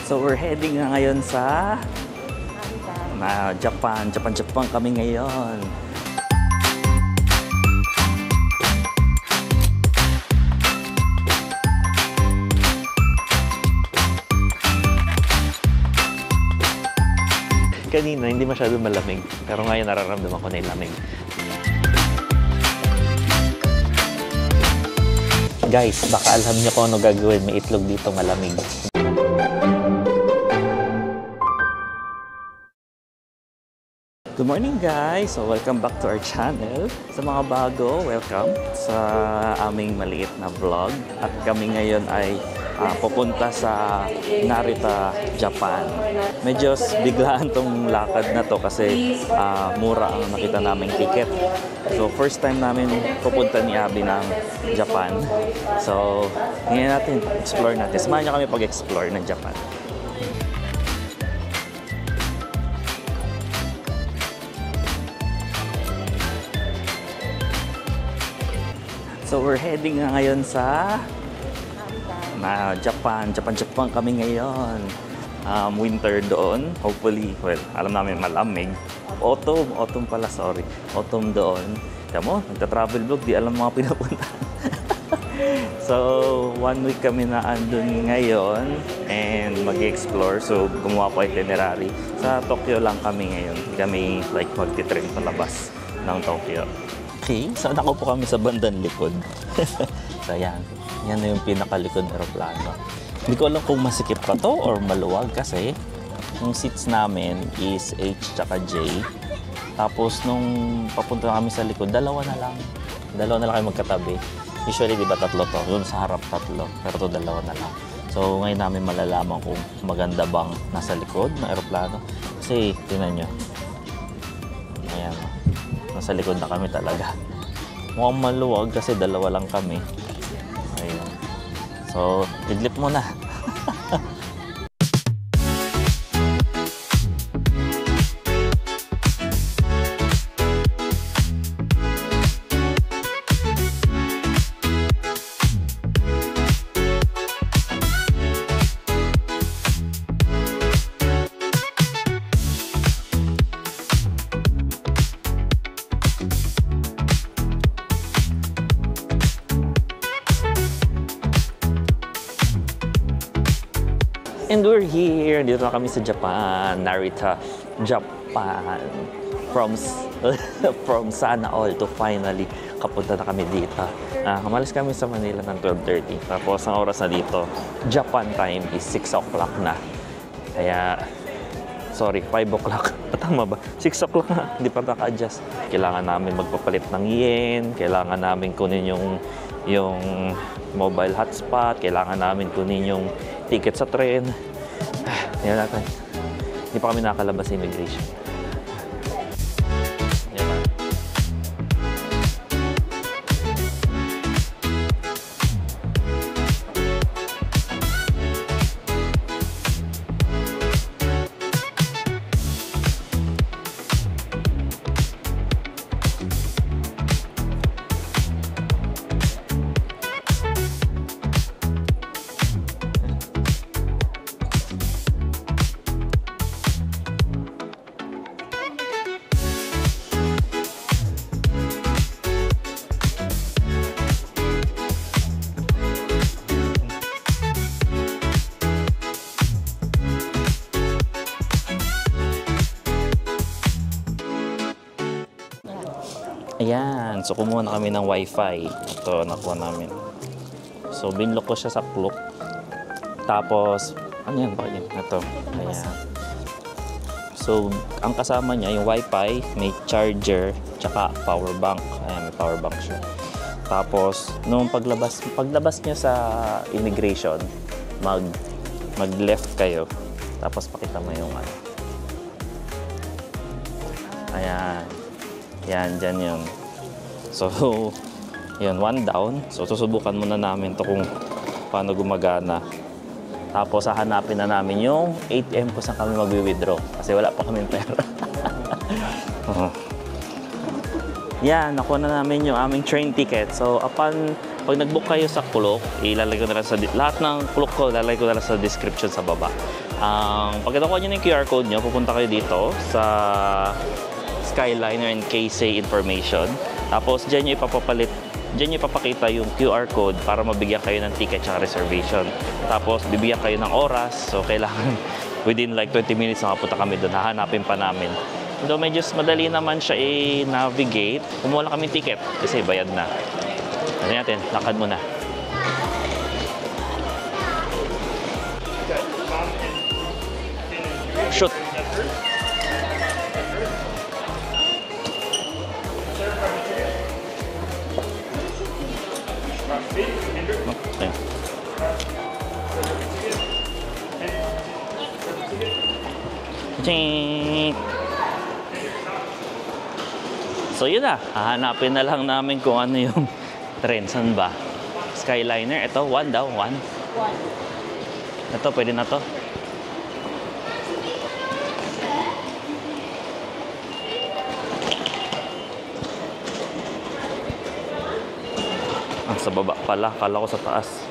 So we're heading na ngayon sa Japan kami ngayon. Kanina hindi masyado malamig, pero ngayon nararamdaman ko na yung lamig. Guys, baka alam niyo kung ano gagawin, may itlog dito malamig. Good morning guys! So welcome back to our channel. Sa mga bago, welcome sa aming maliit na vlog. At kami ngayon ay pupunta sa Narita, Japan. Medyo biglaan tong lakad na to kasi mura ang nakita naming ticket. So first time namin pupunta ni Abby ng Japan. So ngayon natin, explore natin. Samahan niyo kami pag-explore ng Japan. So we're heading na ngayon sa Japan kami ngayon. Winter doon, hopefully, well, alam namin malamig. Autumn pala, sorry. Autumn doon. Kamo, nagta-travel vlog, di alam mga pinapuntahan. So, 1 week kami na andun ngayon and mag-explore. So, gumawa ko itinerary. Sa Tokyo lang kami ngayon. Kami like magti-train palabas ng Tokyo. Okay, so nakaupo kami sa bandang likod. So yan, yan na yung pinakalikod na aeroplano. Hindi ko alam kung masikip pa to or maluwag kasi yung seats namin is H tsaka J. Tapos nung papunta kami sa likod, dalawa na lang kayo magkatabi. Usually di ba tatlo to? Doon sa harap tatlo, pero to dalawa na lang. So ngayon namin malalaman kung maganda bang nasa likod ng aeroplano. Kasi tingnan nyo, ayan, nasa likod na kami talaga. Mukhang maluwag kasi dalawa lang kami. Ayun. So, idlip mo na. And we're here. Dito na kami sa Japan, Narita, Japan. From sana all to finally kapunta na kami dito. Kamalis kami sa Manila ng 12:30. Tapos ang oras na dito, Japan time is 6 o'clock na. Kaya, sorry, 5 o'clock. Tama ba? 6 o'clock na. Hindi pa naka-adjust. Kailangan namin magpapalit ng yen. Kailangan namin kunin yung mobile hotspot. Kailangan namin kunin yung ticket sa tren. Yan natin. Hindi pa kami nakakalabas sa immigration. Ayan, so kumuha na kami ng wifi. Ito, nakuha namin. So, binlock ko siya sa Klook. Tapos, ano yan? Bakit yan? Ito, ayan. So, ang kasama niya, yung wifi, may charger, tsaka power bank. Ayan, may power bank siya. Tapos, nung paglabas niya sa immigration, mag-left kayo. Tapos, pakita mo yung ano. Ayan. Yan, dyan yun. So, yun, 1 down. So, susubukan muna namin to kung paano gumagana. Tapos, hahanapin na namin yung ATM kung saan kami mag-withdraw. Kasi wala pa kami pera. Yan, nakuha na namin yung aming train ticket. So, upon pag nag-book kayo sa Klook, ilalagay ko na lang sa lahat ng Klook ko, ilalagay ko na lang sa description sa baba. Pag nakuha nyo ng QR code nyo, pupunta kayo dito sa Skyliner and KSay information. Tapos dyan nyo ipapakita yung QR code para mabigyan kayo ng ticket at reservation. Tapos bibigyan kayo ng oras, so kailangan within like 20 minutes nakapunta kami doon, hahanapin pa namin. Though medyo madali naman siya i-navigate, kumuha lang kami ticket kasi bayad na. Ano natin, lakad muna. Shoot! Okay. Ching! So yun na, hahanapin na lang namin kung ano yung trend. Saan ba? Skyliner, ito, 1 daw, 1. Ito, pwede na to. Sa baba pala, kala ko sa taas.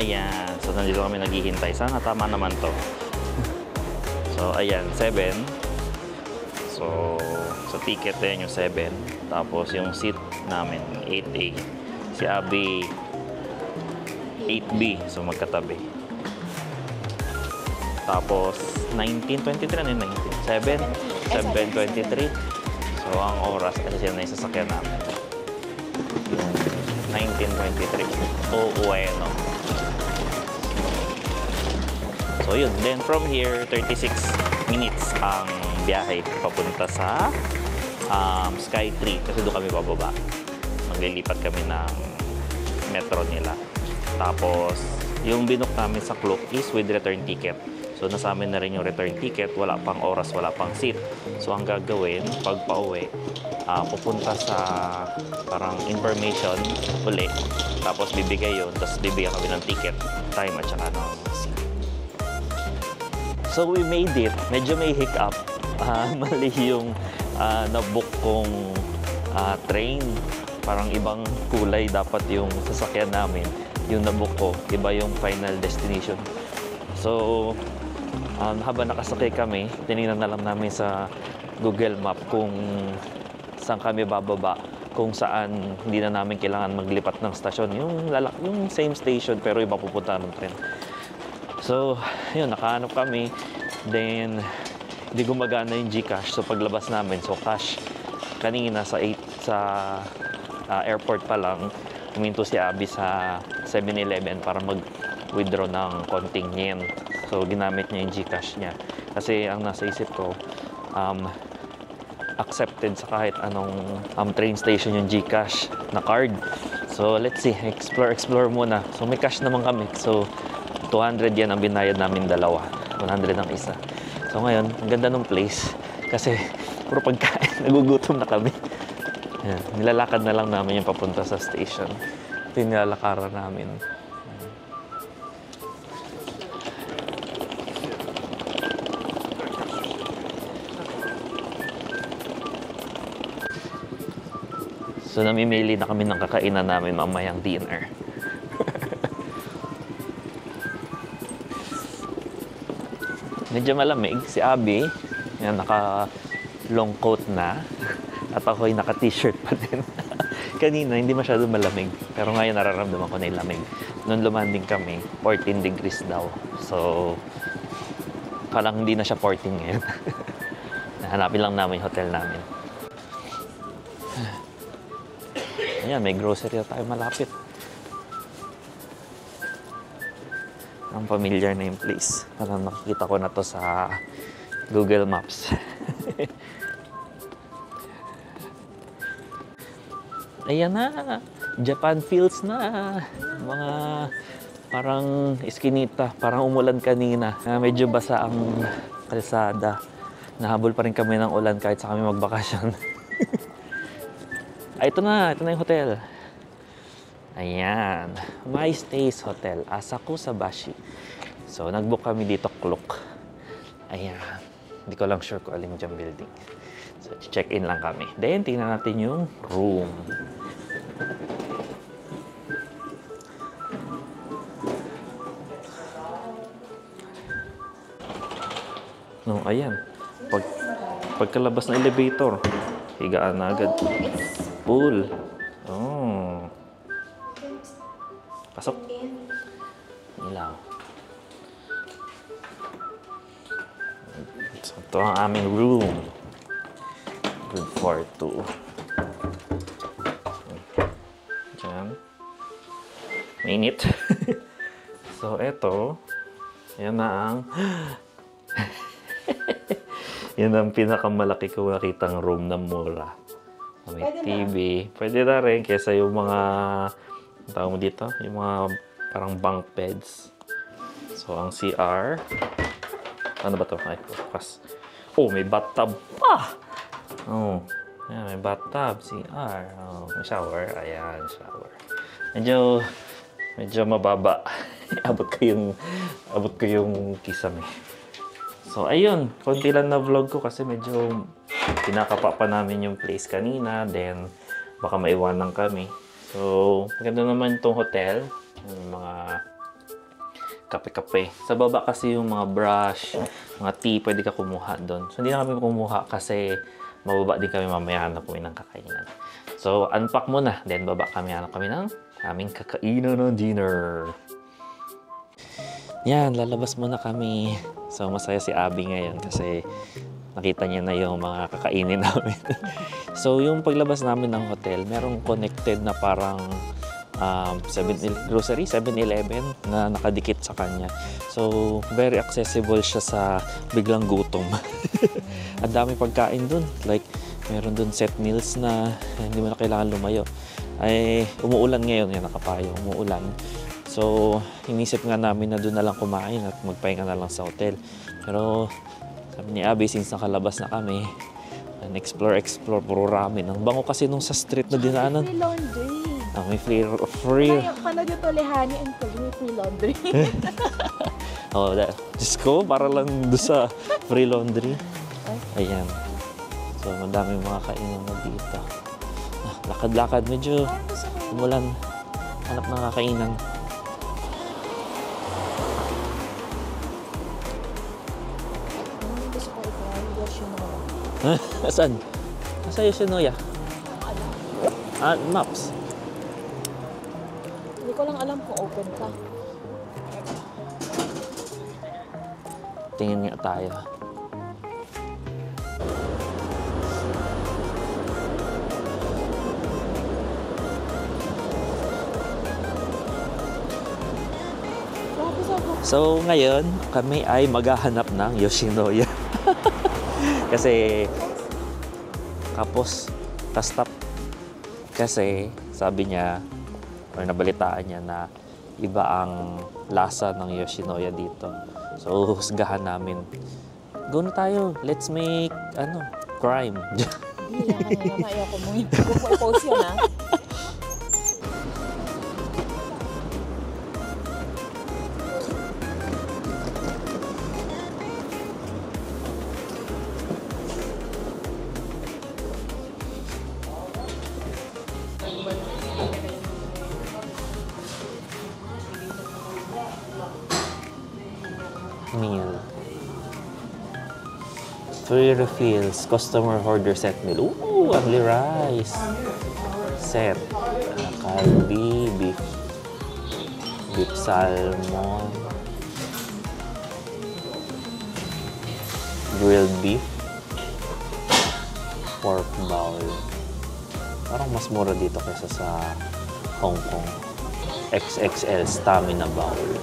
Ayan, so nandito kami naghihintay. Sana tama naman to. So, ayan, 7. So, sa ticket yan yung 7. Tapos, yung seat namin, 8A. Si Abby, 8B. So, magkatabi. Tapos, 19:23 na yung 19. 7:23. So, ang oras, kasi yan na yung sasakyan namin. 19:23. Uuwi, no? So yun, then from here, 36 minutes ang biyahe papunta sa Sky 3 kasi doon kami bababa. Maglilipat kami ng metro nila. Tapos, yung binook namin sa Klook is with return ticket. So, nasa amin na rin yung return ticket. Wala pang oras, wala pang seat. So, ang gagawin, pag pauwi, pupunta sa parang information uli. Tapos, bibigay yun. Tapos, bibigyan kami ng ticket, time at saka ng seat. So we made it. Medyo may hiccup. Mali yung nabook kong train. Parang ibang kulay dapat yung sasakyan namin. Yung nabook ko, iba yung final destination. So, habang nakasakay kami, tinignan na lang namin sa Google Map kung saan kami bababa. Kung saan hindi na namin kailangan maglipat ng stasyon. Yung same station pero iba pupunta ng tren. So, yun, nakahanap kami. Then, hindi gumagana yung GCash. So, paglabas namin, so cash. Kanina sa airport pa lang, huminto si Abby sa 7-Eleven para mag-withdraw ng konting yen. So, ginamit niya yung GCash niya. Kasi ang nasa isip ko, accepted sa kahit anong train station yung GCash na card. So, let's see. Explore muna. So, may cash naman kami. So, 200 yan ang binayad namin dalawa. 100 ang isa. So ngayon, ang ganda ng place. Kasi puro pagkain. Nagugutom na kami. Ayan, nilalakad na lang namin yung papunta sa station. Ito yung nilalakaran namin. So namimili na kami ng kakainan namin mamayang dinner. Medyo malamig. Si Abby, yan, naka-long coat na. At ako'y naka-t-shirt pa din. Kanina, hindi masyado malamig. Pero ngayon, nararamdaman ko na yung lamig. Noon lumanding kami, 14 degrees daw. So, parang hindi na siya 14 ngayon. Hanapin lang namin yung hotel namin. Ayan, may grocery na tayo malapit. Ang familiar na yung place. Parang nakikita ko na to sa Google Maps. Ayan na! Japan feels na! Mga Parang iskinita, parang umulan kanina. Medyo basa ang kalsada. Nahabol pa rin kami ng ulan kahit sa kami magbakasyon. Ito na yung hotel. Ayan, My Stays Hotel, Asakusabashi. So, nag-book kami dito, Klook. Ayan, hindi ko lang sure kung alin dyan building. So, check-in lang kami. Then, tingnan natin yung room. No, ayan. Pagkalabas ng elevator, higaan na agad. Pool. Oh. Pasok. Ilaw. So, ito ang aming room. Good for two. Diyan. Mainit. So, eto. Yan na ang... Yan ang pinakamalaki ko nakitang room na mura. May pwede TV. Na. Pwede na rin kesa yung mga, ang tawag mo dito, yung mga parang bunk beds. So, ang CR. Ano ba ito? Ay, focus. Oh, may bathtub pa! Oh, yan, may bathtub, CR. Oh, may shower. Ayan, shower. Medyo mababa. abot ko yung kisame. So, ayun. Konti lang na vlog ko kasi medyo pinakapa pa namin yung place kanina. Then, baka maiwanan kami. So, maganda naman itong hotel. Yung mga kape-kape. Sa baba kasi yung mga brush, mga tea, pwede ka kumuha doon. So, hindi na kami kumuha kasi mababa din kami mamaya hanap kami ng kakainan. So, unpack muna. Then, baba kami hanap kami ng aming kakainan ng dinner. Yan, lalabas muna kami. So, masaya si Abby ngayon kasi nakita niya na yung mga kakainin namin. So, yung paglabas namin ng hotel, merong connected na parang grocery, 7-Eleven na nakadikit sa kanya. So, very accessible siya sa biglang gutom. Ang dami pagkain dun. Like, meron dun set meals na hindi mo na kailangan lumayo. Ay, umuulan ngayon. Yan, nakapayo. Umuulan. So, inisip nga namin na doon na lang kumain at magpahinga na lang sa hotel. Pero, sabi ni Abby, since nakalabas na kami, explore, puro ramen. Ang bango kasi nung sa street na dinaanan. Free laundry. May free... Panood yung Tolehani and Kali, free laundry. Oh, Diyos ko, para lang doon sa free laundry. Ayan. So, madami mga kainan na dito. Lakad-lakad, medyo umulan. Hanap ng kakainan. Saan? Nasa Yoshinoya? Maps. Hindi ko lang alam kung open ka. Tingin nga tayo. So, ngayon, kami ay maghahanap ng Yoshinoya. Kasi, kapos, stop. Kasi, sabi niya, or nabalitaan niya na iba ang lasa ng Yoshinoya dito. So, husgahan namin. Go na tayo. Let's make, crime. Hindi lang, kanina ayoko mo. Post yun, ha? Meal. Free refills. Customer order set meal. Ooh, only rice. Set. Kalbi, beef salmon. Grilled beef. Pork bowl. Parang mas mura dito kaysa sa Hong Kong. XXL stamina bowl.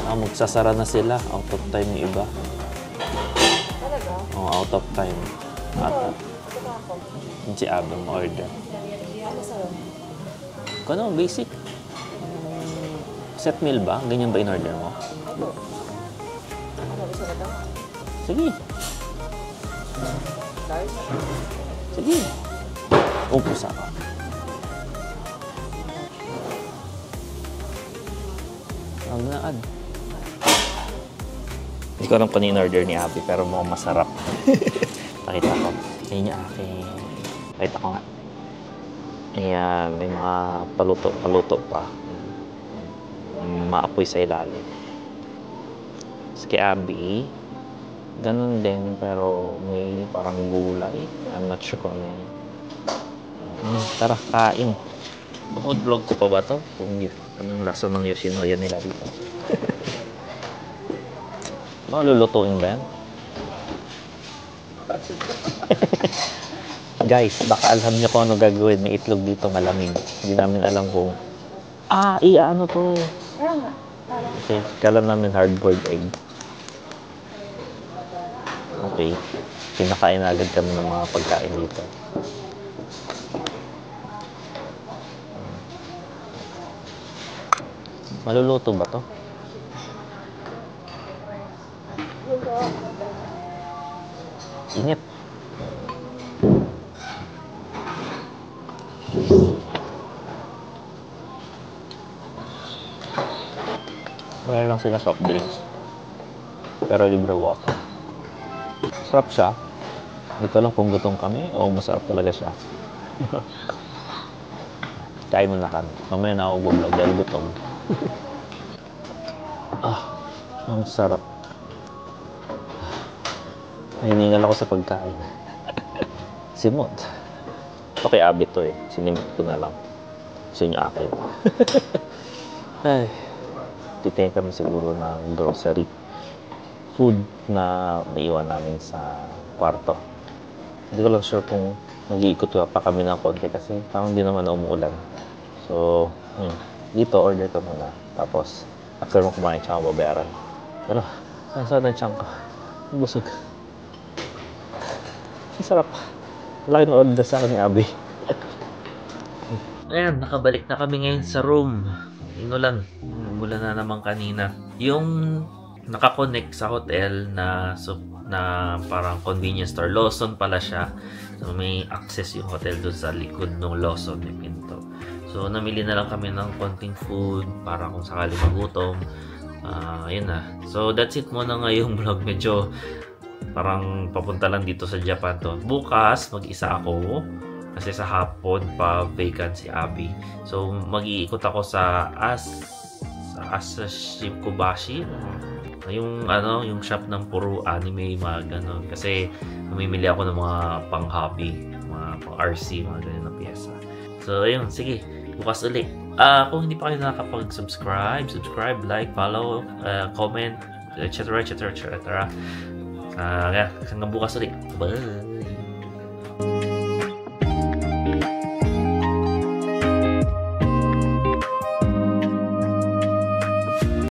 Magsasara na sila. Out of time yung iba. Talaga? Oo, out of time. Ata. Yung si Abang order. Ano sa'yo? Kano, basic. Set meal ba? Ganyan ba in-order mo? Opo. Ano, gusto na daw? Sige. Large? Sige. Upos ako. Ang naad. Hindi ko alam kung in-order ni Abby, pero mukhang masarap. Pakita ko. Ayun yung aking... Pakita ko nga. Ayan, may mga paluto pa. Maapoy sa ilalim. Tapos kay Abby, ganun din, pero may parang gulay. I'm not sure kung ano yun. Tara, kain. Vlog ko pa ba to? Kung anong lasa ng Yoshinoya nila dito. Baka lulutuin ba yan? Guys, baka alam niyo kung ano gagawin. May itlog dito malamig. Hindi namin alam kung... ano to? Okay, kala namin hard-boiled egg. Okay. Pinakain na agad kami ng mga pagkain dito. Maluluto ba to? Init. Wala lang sila soft drinks. Pero libre water. Sarap siya. Hindi ko lang kung gutom kami o masarap talaga siya. Kain muna kami. Mamaya na ako vlog dahil gutom. Ang sarap. Nahiningal ako sa pagkain. Simot. Okay, Abby to eh. Sinimot ko na lang. Sa inyo akin. Ay. Titingin kami siguro ng grocery. Food na naiwan namin sa kwarto. Hindi ko lang sure kung nag-iikot pa kami ng konti kasi parang hindi naman umuulan. So, dito order ka muna. Tapos, after mo kumain, tsaka babayaran. Pero, saan ang tiyan ko? Busog. Ang sarap. Laki ng order sa akin ni Abby. Ayan, nakabalik na kami ngayon sa room. Inulan. Umulan na naman kanina. Yung nakakonect sa hotel na parang convenience store. Lawson pala siya. So, may access yung hotel doon sa likod ng Lawson, may pinto. So, namili na lang kami ng konting food para kung sakali magutom. Ayun na. So, that's it muna ngayong vlog. Medyo parang papunta lang dito sa Japan to. Bukas, mag-isa ako. Kasi sa hapon pa vacant si Abby. So, mag-iikot ako sa Asashikubashi. Yung shop ng puro anime, mga ganon. Kasi mamimili ako ng mga pang-hobby, mga pang-RC, mga ganyan na piyesa. So, ayun, sige. Bukas ulit. Kung hindi pa kayo nakakapag-subscribe, like, follow, comment, etc. Hanggang bukas ulit. Bye!